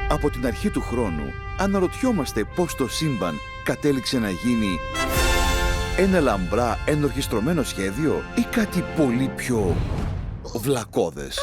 Από την αρχή του χρόνου αναρωτιόμαστε πώς το σύμπαν κατέληξε να γίνει ένα λαμπρά ενορχιστρωμένο σχέδιο ή κάτι πολύ πιο βλακώδες.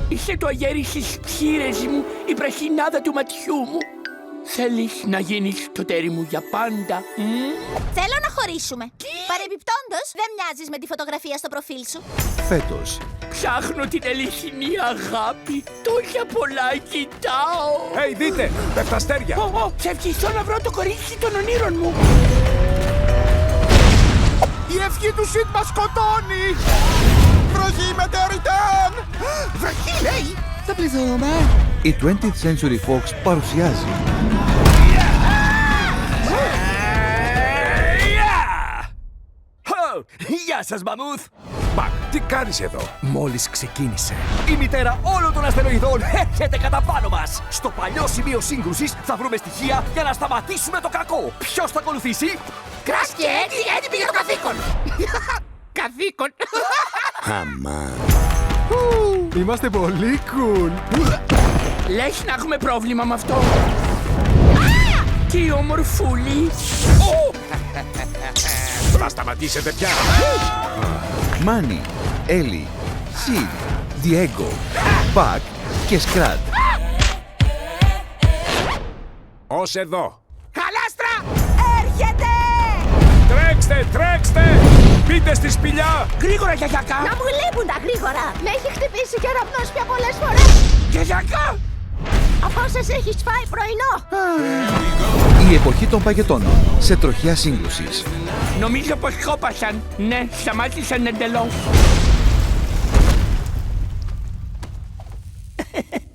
Είσαι το αγέρι στις ψήρες μου, η πρασινάδα του ματιού μου. Θέλεις να γίνεις το τέρι μου για πάντα? Θέλω να χωρίσουμε. Παρεμπιπτόντως, δεν μοιάζεις με τη φωτογραφία στο προφίλ σου. Φέτος, Ψάχνω την αληθινή αγάπη. Τόσα πολλά κοιτάω. Δείτε! Πέφτει αστέρια! Θα ευχηθώ να βρω το κορίτσι των ονείρων μου. Η ευχή του Σιτ μας σκοτώνει! Βροχή μετεωρητών! Βροχή λέει! Θα πληθούμε. η 20th Century Fox παρουσιάζει Γεια σας, Μαμούθ! Μπακ, τι κάνεις εδώ? Μόλις ξεκίνησε. Η μητέρα όλων των αστεροειδών έρχεται κατά πάνω μας. Στο παλιό σημείο σύγκρουσης θα βρούμε στοιχεία για να σταματήσουμε το κακό. Ποιος θα ακολουθήσει? Κρας και έτοιμοι για το καθήκον. Καθήκον. Αμά. Είμαστε πολύ cool. Λες να έχουμε πρόβλημα με αυτό? Τι ομορφούλη. Θα σταματήσετε πια. Μάνι, Έλλη, Σιντ, Διέγκο, Μπακ και Σκράτ. Ως εδώ. Καλάστρα! Έρχεται! Τρέξτε, τρέξτε! Μπείτε στη σπηλιά! Γρήγορα, γιαγιακά! Να μου λείπουν τα γρήγορα! Με έχει χτυπήσει και ραπνός πια πολλές φορές! Γιαγιακά! Αφού σας έχεις φάει πρωινό! Η εποχή των παγετώνων σε τροχιά σύγκρουσης. Νομίζω πως χώπασαν. Ναι, σταμάτησαν εντελώς.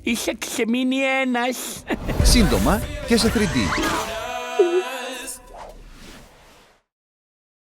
Είσαι ξεμείνει ένας. Σύντομα και σε 3D.